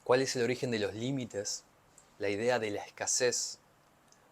cuál es el origen de los límites, la idea de la escasez,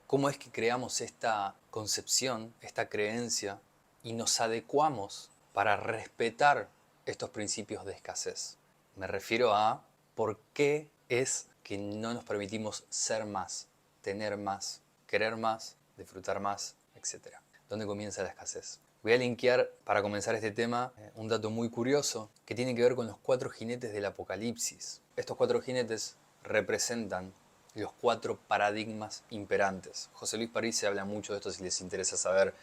cómo es que creamos esta concepción, esta creencia y nos adecuamos para respetar estos principios de escasez. Me refiero a por qué es que no nos permitimos ser más, tener más, querer más, disfrutar más, etc. ¿Dónde comienza la escasez? Voy a linkear para comenzar este tema un dato muy curioso que tiene que ver con los 4 jinetes del Apocalipsis. Estos 4 jinetes representan los 4 paradigmas imperantes. José Luis París se habla mucho de esto, si les interesa saber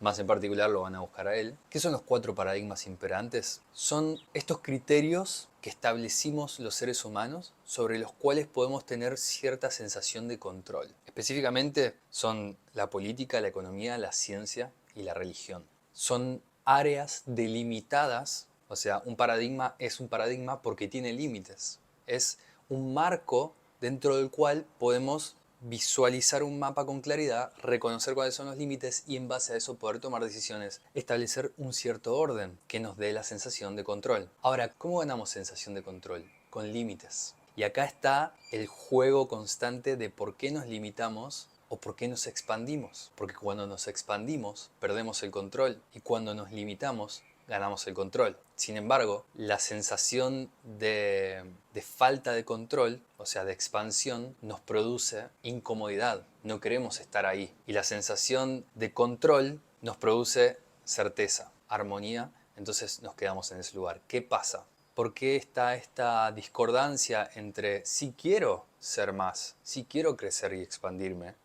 más en particular lo van a buscar a él. ¿Qué son los 4 paradigmas imperantes? Son estos criterios que establecimos los seres humanos sobre los cuales podemos tener cierta sensación de control. Específicamente son la política, la economía, la ciencia y la religión. Son áreas delimitadas, o sea, un paradigma es un paradigma porque tiene límites. Es un marco dentro del cual podemos visualizar un mapa con claridad, reconocer cuáles son los límites y en base a eso poder tomar decisiones, establecer un cierto orden que nos dé la sensación de control. Ahora, ¿cómo ganamos sensación de control? Con límites. Y acá está el juego constante de por qué nos limitamos o por qué nos expandimos. Porque cuando nos expandimos, perdemos el control y cuando nos limitamos, ganamos el control. Sin embargo, la sensación de falta de control, o sea, de expansión, nos produce incomodidad. No queremos estar ahí. Y la sensación de control nos produce certeza, armonía. Entonces nos quedamos en ese lugar. ¿Qué pasa? ¿Por qué está esta discordancia entre si quiero ser más, si quiero crecer y expandirme,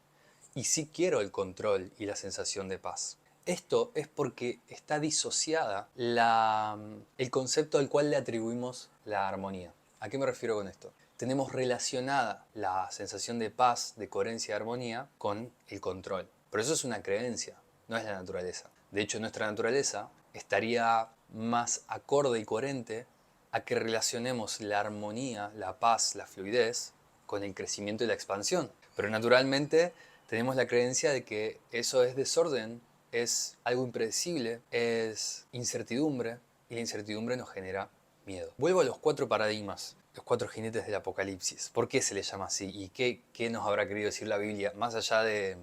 y sí quiero el control y la sensación de paz? Esto es porque está disociada el concepto al cual le atribuimos la armonía. ¿A qué me refiero con esto? Tenemos relacionada la sensación de paz, de coherencia y armonía con el control. Pero eso es una creencia, no es la naturaleza. De hecho, nuestra naturaleza estaría más acorde y coherente a que relacionemos la armonía, la paz, la fluidez con el crecimiento y la expansión. Pero naturalmente tenemos la creencia de que eso es desorden, es algo impredecible, es incertidumbre, y la incertidumbre nos genera miedo. Vuelvo a los 4 paradigmas, los 4 jinetes del Apocalipsis. ¿Por qué se les llama así? ¿Y qué nos habrá querido decir la Biblia? Más allá de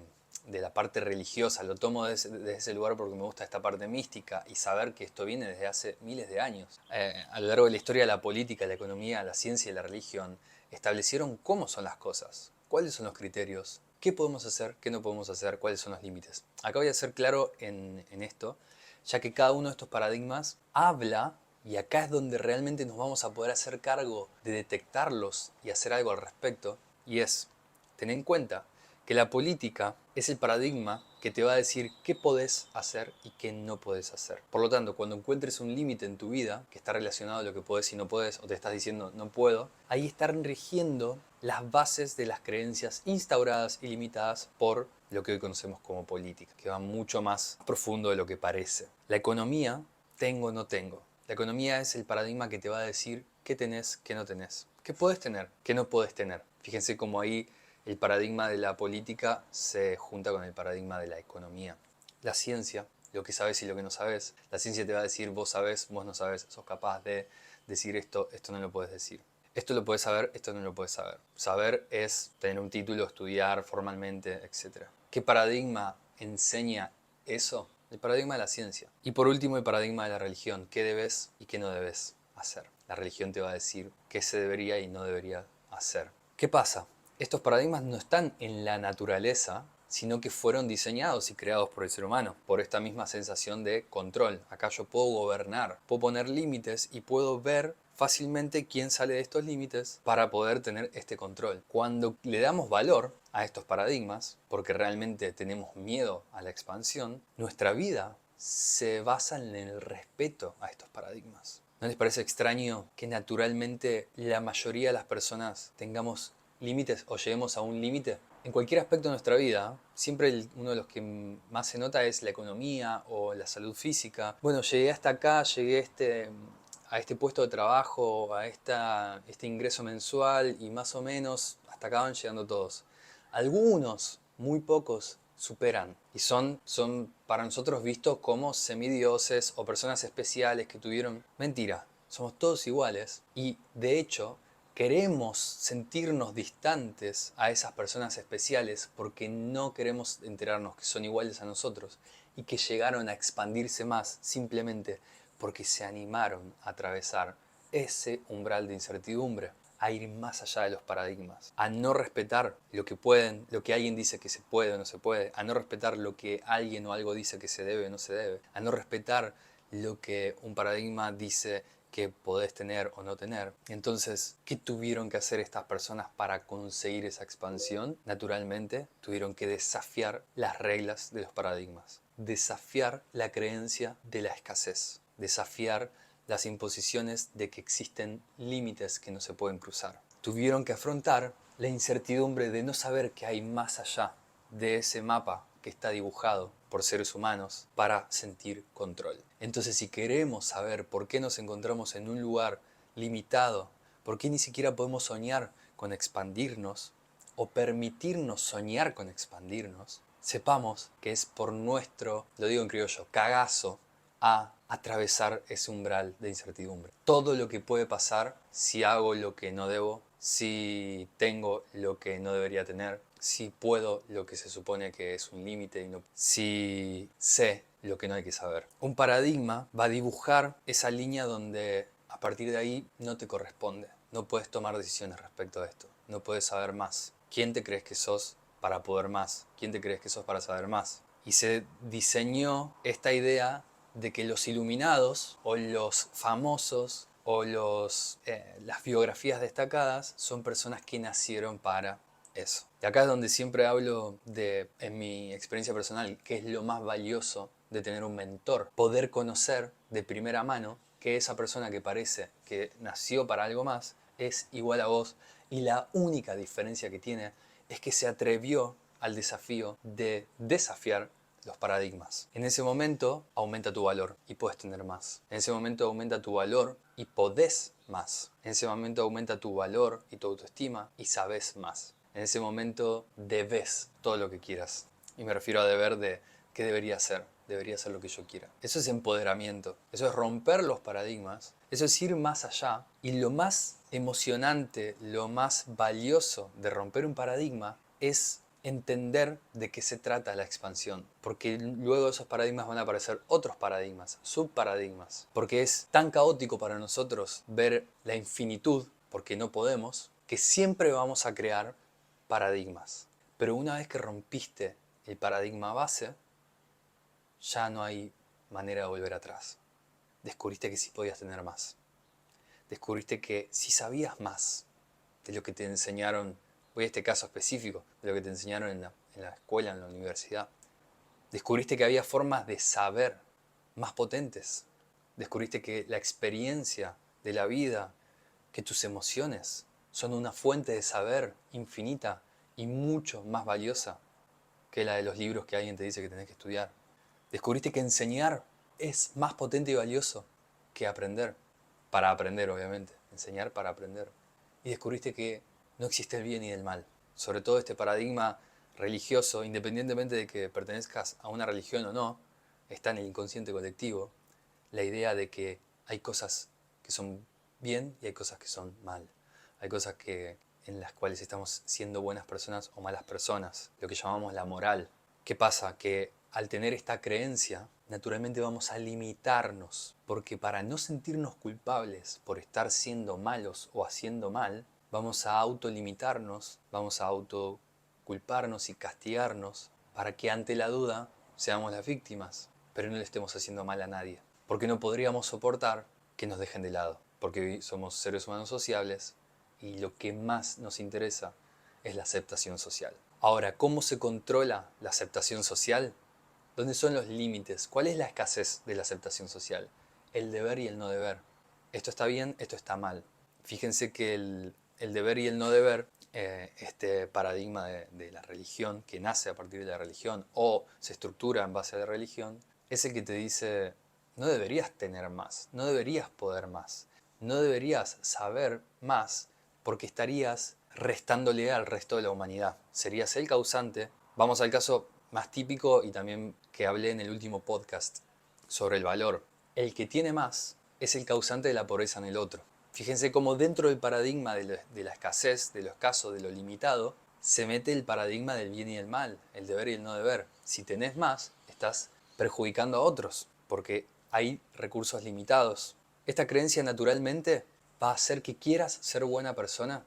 la parte religiosa, lo tomo desde ese lugar porque me gusta esta parte mística y saber que esto viene desde hace miles de años. A lo largo de la historia, la política, la economía, la ciencia y la religión establecieron cómo son las cosas, cuáles son los criterios, qué podemos hacer, qué no podemos hacer, cuáles son los límites. Acá voy a ser claro en esto, ya que cada uno de estos paradigmas habla, y acá es donde realmente nos vamos a poder hacer cargo de detectarlos y hacer algo al respecto, y es, ten en cuenta que la política es el paradigma que te va a decir qué podés hacer y qué no podés hacer. Por lo tanto, cuando encuentres un límite en tu vida que está relacionado a lo que podés y no podés, o te estás diciendo no puedo, ahí están rigiendo las bases de las creencias instauradas y limitadas por lo que hoy conocemos como política, que va mucho más profundo de lo que parece. La economía, tengo o no tengo. La economía es el paradigma que te va a decir qué tenés, qué no tenés, qué podés tener, qué no podés tener. Fíjense cómo ahí el paradigma de la política se junta con el paradigma de la economía. La ciencia, lo que sabes y lo que no sabes. La ciencia te va a decir vos sabés, vos no sabés, sos capaz de decir esto, esto no lo puedes decir. Esto lo puedes saber, esto no lo puedes saber. Saber es tener un título, estudiar formalmente, etc. ¿Qué paradigma enseña eso? El paradigma de la ciencia. Y por último, el paradigma de la religión. ¿Qué debes y qué no debes hacer? La religión te va a decir qué se debería y no debería hacer. ¿Qué pasa? Estos paradigmas no están en la naturaleza, sino que fueron diseñados y creados por el ser humano, por esta misma sensación de control. Acá yo puedo gobernar, puedo poner límites y puedo ver fácilmente quién sale de estos límites para poder tener este control. Cuando le damos valor a estos paradigmas, porque realmente tenemos miedo a la expansión, nuestra vida se basa en el respeto a estos paradigmas. ¿No les parece extraño que naturalmente la mayoría de las personas tengamos límites o lleguemos a un límite? En cualquier aspecto de nuestra vida, siempre uno de los que más se nota es la economía o la salud física. Bueno, llegué hasta acá, llegué a este puesto de trabajo, a este ingreso mensual y más o menos hasta acá van llegando todos. Algunos, muy pocos, superan y son para nosotros vistos como semidioses o personas especiales que tuvieron... Mentira, somos todos iguales y de hecho queremos sentirnos distantes a esas personas especiales porque no queremos enterarnos que son iguales a nosotros y que llegaron a expandirse más simplemente porque se animaron a atravesar ese umbral de incertidumbre, a ir más allá de los paradigmas, a no respetar lo que pueden, lo que alguien dice que se puede o no se puede, a no respetar lo que alguien o algo dice que se debe o no se debe, a no respetar lo que un paradigma dice que podés tener o no tener. Entonces, ¿qué tuvieron que hacer estas personas para conseguir esa expansión? Naturalmente, tuvieron que desafiar las reglas de los paradigmas, desafiar la creencia de la escasez, desafiar las imposiciones de que existen límites que no se pueden cruzar. Tuvieron que afrontar la incertidumbre de no saber qué hay más allá de ese mapa que está dibujado por seres humanos para sentir control. Entonces, si queremos saber por qué nos encontramos en un lugar limitado, por qué ni siquiera podemos soñar con expandirnos o permitirnos soñar con expandirnos, sepamos que es por nuestro, lo digo en criollo, cagazo a atravesar ese umbral de incertidumbre. Todo lo que puede pasar si hago lo que no debo, si tengo lo que no debería tener, si puedo lo que se supone que es un límite y no, si sé lo que no hay que saber. Un paradigma va a dibujar esa línea donde a partir de ahí no te corresponde. No puedes tomar decisiones respecto a esto. No puedes saber más. ¿Quién te crees que sos para poder más? ¿Quién te crees que sos para saber más? Y se diseñó esta idea de que los iluminados o los famosos o las biografías destacadas son personas que nacieron para eso. Y acá es donde siempre hablo de, en mi experiencia personal, que es lo más valioso de tener un mentor. Poder conocer de primera mano que esa persona que parece que nació para algo más es igual a vos y la única diferencia que tiene es que se atrevió al desafío de desafiar los paradigmas. En ese momento aumenta tu valor y puedes tener más. En ese momento aumenta tu valor y podés más. En ese momento aumenta tu valor y tu autoestima y sabes más. En ese momento debes todo lo que quieras. Y me refiero a deber de qué debería ser. Debería ser lo que yo quiera. Eso es empoderamiento. Eso es romper los paradigmas. Eso es ir más allá. Y lo más emocionante, lo más valioso de romper un paradigma es entender de qué se trata la expansión, porque luego de esos paradigmas van a aparecer otros paradigmas, subparadigmas, porque es tan caótico para nosotros ver la infinitud, porque no podemos, que siempre vamos a crear paradigmas. Pero una vez que rompiste el paradigma base, ya no hay manera de volver atrás. Descubriste que sí podías tener más. Descubriste que sí sabías más de lo que te enseñaron. Voy a este caso específico, de lo que te enseñaron en la escuela, en la universidad. Descubriste que había formas de saber más potentes. Descubriste que la experiencia de la vida, que tus emociones son una fuente de saber infinita y mucho más valiosa que la de los libros que alguien te dice que tenés que estudiar. Descubriste que enseñar es más potente y valioso que aprender. Para aprender, obviamente. Enseñar para aprender. Y descubriste que no existe el bien y el mal. Sobre todo este paradigma religioso, independientemente de que pertenezcas a una religión o no, está en el inconsciente colectivo la idea de que hay cosas que son bien y hay cosas que son mal. Hay cosas en las cuales estamos siendo buenas personas o malas personas, lo que llamamos la moral. ¿Qué pasa? Que al tener esta creencia, naturalmente vamos a limitarnos, porque para no sentirnos culpables por estar siendo malos o haciendo mal, vamos a autolimitarnos, vamos a autoculparnos y castigarnos para que ante la duda seamos las víctimas, pero no le estemos haciendo mal a nadie. Porque no podríamos soportar que nos dejen de lado, porque somos seres humanos sociables y lo que más nos interesa es la aceptación social. Ahora, ¿cómo se controla la aceptación social? ¿Dónde son los límites? ¿Cuál es la escasez de la aceptación social? El deber y el no deber. Esto está bien, esto está mal. Fíjense que el deber y el no deber, este paradigma de la religión, que nace a partir de la religión o se estructura en base a la religión, es el que te dice, no deberías tener más, no deberías poder más, no deberías saber más porque estarías restándole al resto de la humanidad. Serías el causante. Vamos al caso más típico y también que hablé en el último podcast sobre el valor. El que tiene más es el causante de la pobreza en el otro. Fíjense cómo dentro del paradigma de la escasez, de lo escaso, de lo limitado, se mete el paradigma del bien y el mal, el deber y el no deber. Si tenés más, estás perjudicando a otros, porque hay recursos limitados. Esta creencia naturalmente va a hacer que quieras ser buena persona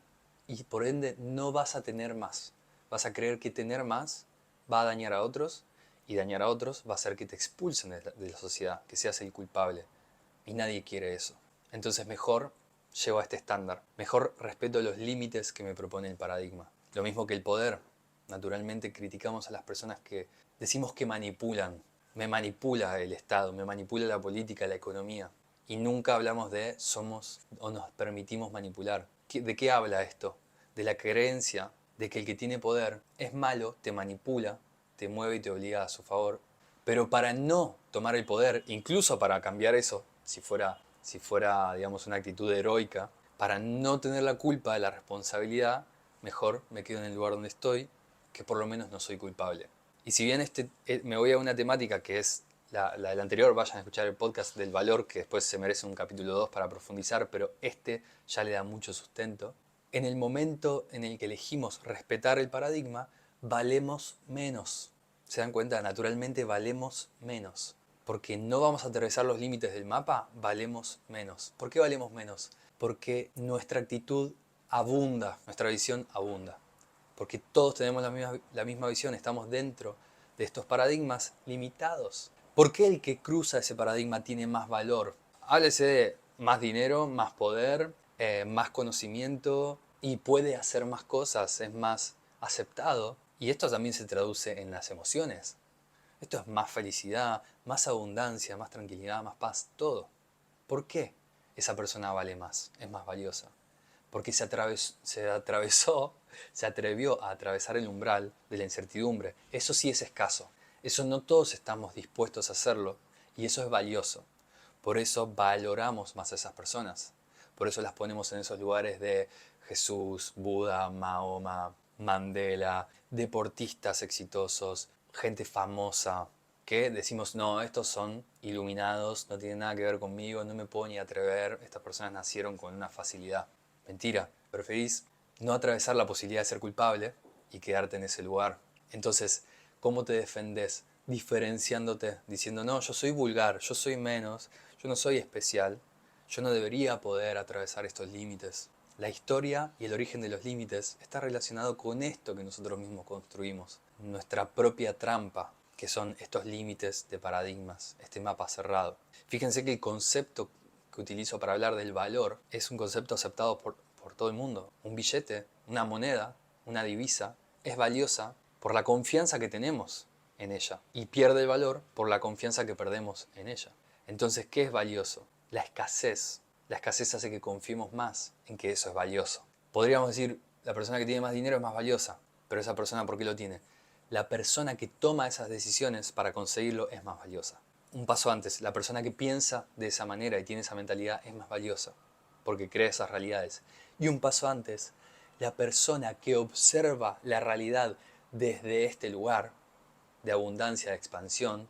y por ende no vas a tener más. Vas a creer que tener más va a dañar a otros y dañar a otros va a hacer que te expulsen de la sociedad, que seas el culpable. Y nadie quiere eso. Entonces mejor llego a este estándar. Mejor respeto los límites que me propone el paradigma. Lo mismo que el poder. Naturalmente criticamos a las personas que decimos que manipulan. Me manipula el Estado, me manipula la política, la economía. Y nunca hablamos de somos o nos permitimos manipular. ¿De qué habla esto? De la creencia de que el que tiene poder es malo, te manipula, te mueve y te obliga a su favor. Pero para no tomar el poder, incluso para cambiar eso, si fuera, digamos, una actitud heroica, para no tener la culpa, la responsabilidad, mejor me quedo en el lugar donde estoy, que por lo menos no soy culpable. Y si bien me voy a una temática que es la del anterior, vayan a escuchar el podcast del valor, que después se merece un capítulo 2 para profundizar, pero este ya le da mucho sustento. En el momento en el que elegimos respetar el paradigma, valemos menos. ¿Se dan cuenta? Naturalmente valemos menos. Porque no vamos a atravesar los límites del mapa, valemos menos. ¿Por qué valemos menos? Porque nuestra actitud abunda, nuestra visión abunda. Porque todos tenemos la misma visión, estamos dentro de estos paradigmas limitados. ¿Por qué el que cruza ese paradigma tiene más valor? Háblese de más dinero, más poder, más conocimiento y puede hacer más cosas, es más aceptado. Y esto también se traduce en las emociones. Esto es más felicidad, más abundancia, más tranquilidad, más paz, todo. ¿Por qué esa persona vale más, es más valiosa? Porque se atrevió a atravesar el umbral de la incertidumbre. Eso sí es escaso. Eso no todos estamos dispuestos a hacerlo y eso es valioso. Por eso valoramos más a esas personas. Por eso las ponemos en esos lugares de Jesús, Buda, Mahoma, Mandela, deportistas exitosos, gente famosa, que decimos, no, estos son iluminados, no tienen nada que ver conmigo, no me puedo ni atrever, estas personas nacieron con una facilidad. Mentira, preferís no atravesar la posibilidad de ser culpable y quedarte en ese lugar. Entonces, ¿cómo te defendés? Diferenciándote, diciendo, no, yo soy vulgar, yo soy menos, yo no soy especial, yo no debería poder atravesar estos límites. La historia y el origen de los límites está relacionado con esto que nosotros mismos construimos, nuestra propia trampa, que son estos límites de paradigmas, este mapa cerrado. Fíjense que el concepto que utilizo para hablar del valor es un concepto aceptado por todo el mundo. Un billete, una moneda, una divisa, es valiosa por la confianza que tenemos en ella y pierde el valor por la confianza que perdemos en ella. Entonces, ¿qué es valioso? La escasez. La escasez hace que confiemos más en que eso es valioso. Podríamos decir, la persona que tiene más dinero es más valiosa, pero esa persona, ¿por qué lo tiene? La persona que toma esas decisiones para conseguirlo es más valiosa. Un paso antes, la persona que piensa de esa manera y tiene esa mentalidad es más valiosa, porque crea esas realidades. Y un paso antes, la persona que observa la realidad desde este lugar de abundancia, de expansión,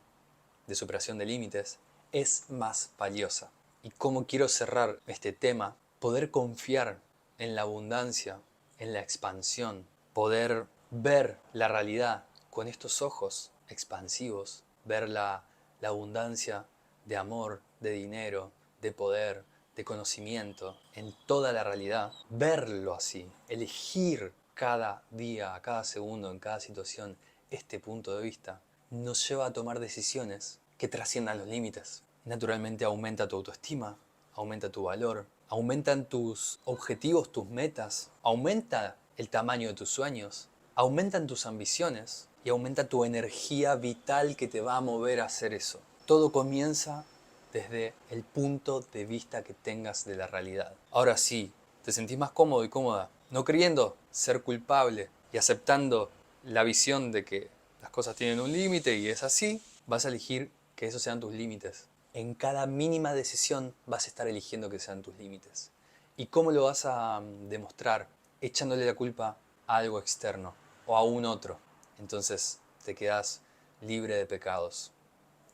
de superación de límites, es más valiosa. ¿Y cómo quiero cerrar este tema? Poder confiar en la abundancia, en la expansión, poder ver la realidad con estos ojos expansivos, ver la abundancia de amor, de dinero, de poder, de conocimiento en toda la realidad, verlo así, elegir cada día, cada segundo, en cada situación este punto de vista, nos lleva a tomar decisiones que trasciendan los límites. Naturalmente aumenta tu autoestima, aumenta tu valor, aumentan tus objetivos, tus metas, aumenta el tamaño de tus sueños, aumentan tus ambiciones y aumenta tu energía vital que te va a mover a hacer eso. Todo comienza desde el punto de vista que tengas de la realidad. Ahora sí, te sentís más cómodo y cómoda, no creyendo ser culpable y aceptando la visión de que las cosas tienen un límite y es así, vas a elegir que esos sean tus límites. En cada mínima decisión vas a estar eligiendo que sean tus límites. ¿Y cómo lo vas a demostrar? Echándole la culpa a algo externo o a un otro. Entonces te quedas libre de pecados.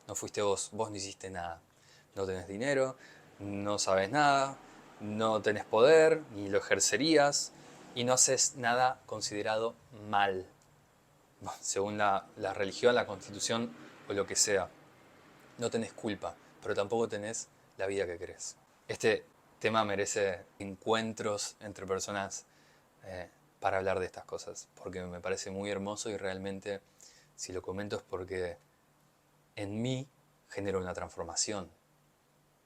No fuiste vos, vos no hiciste nada. No tenés dinero, no sabes nada, no tenés poder, ni lo ejercerías, y no haces nada considerado mal, según la religión, la constitución o lo que sea. No tenés culpa, pero tampoco tenés la vida que querés. Este tema merece encuentros entre personas eh, para hablar de estas cosas, porque me parece muy hermoso y realmente, si lo comento es porque en mí genera una transformación.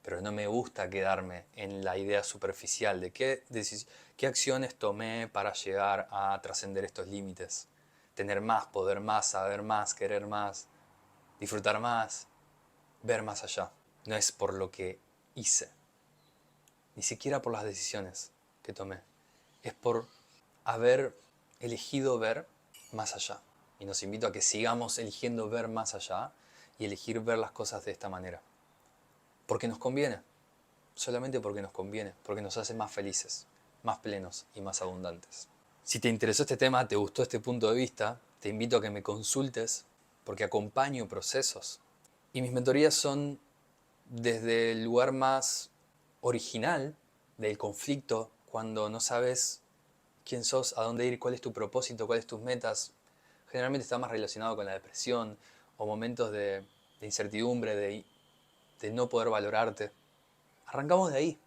Pero no me gusta quedarme en la idea superficial de qué acciones tomé para llegar a trascender estos límites. Tener más, poder más, saber más, querer más, disfrutar más, ver más allá. No es por lo que hice, ni siquiera por las decisiones que tomé. Es por haber elegido ver más allá. Y nos invito a que sigamos eligiendo ver más allá y elegir ver las cosas de esta manera. Porque nos conviene. Solamente porque nos conviene, porque nos hace más felices, más plenos y más abundantes. Si te interesó este tema, te gustó este punto de vista, te invito a que me consultes porque acompaño procesos. Y mis mentorías son desde el lugar más original del conflicto, cuando no sabes quién sos, a dónde ir, cuál es tu propósito, cuáles tus metas. Generalmente está más relacionado con la depresión o momentos de incertidumbre, de no poder valorarte. Arrancamos de ahí.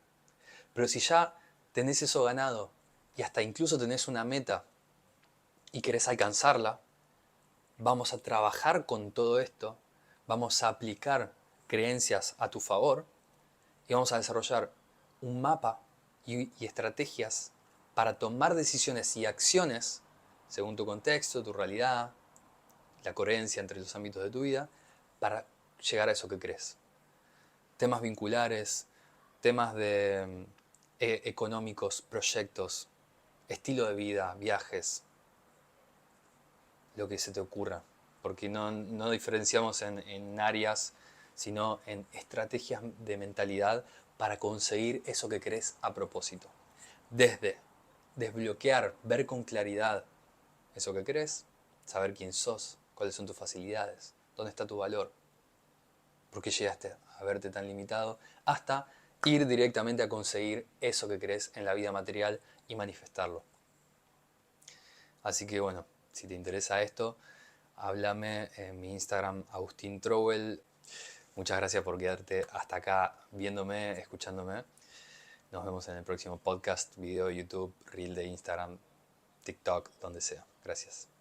Pero si ya tenés eso ganado y hasta incluso tenés una meta y querés alcanzarla, vamos a trabajar con todo esto, vamos a aplicar creencias a tu favor y vamos a desarrollar un mapa y estrategias para tomar decisiones y acciones según tu contexto, tu realidad, la coherencia entre los ámbitos de tu vida, para llegar a eso que crees. Temas vinculares, temas económicos, proyectos, estilo de vida, viajes, lo que se te ocurra. Porque no diferenciamos en áreas, sino en estrategias de mentalidad para conseguir eso que querés a propósito. Desde desbloquear, ver con claridad eso que querés, saber quién sos, cuáles son tus facilidades, dónde está tu valor, por qué llegaste a verte tan limitado, hasta ir directamente a conseguir eso que querés en la vida material y manifestarlo. Así que bueno, si te interesa esto, háblame en mi Instagram, Agustín Trowell. Muchas gracias por quedarte hasta acá viéndome, escuchándome. Nos vemos en el próximo podcast, video de YouTube, reel de Instagram, TikTok, donde sea. Gracias.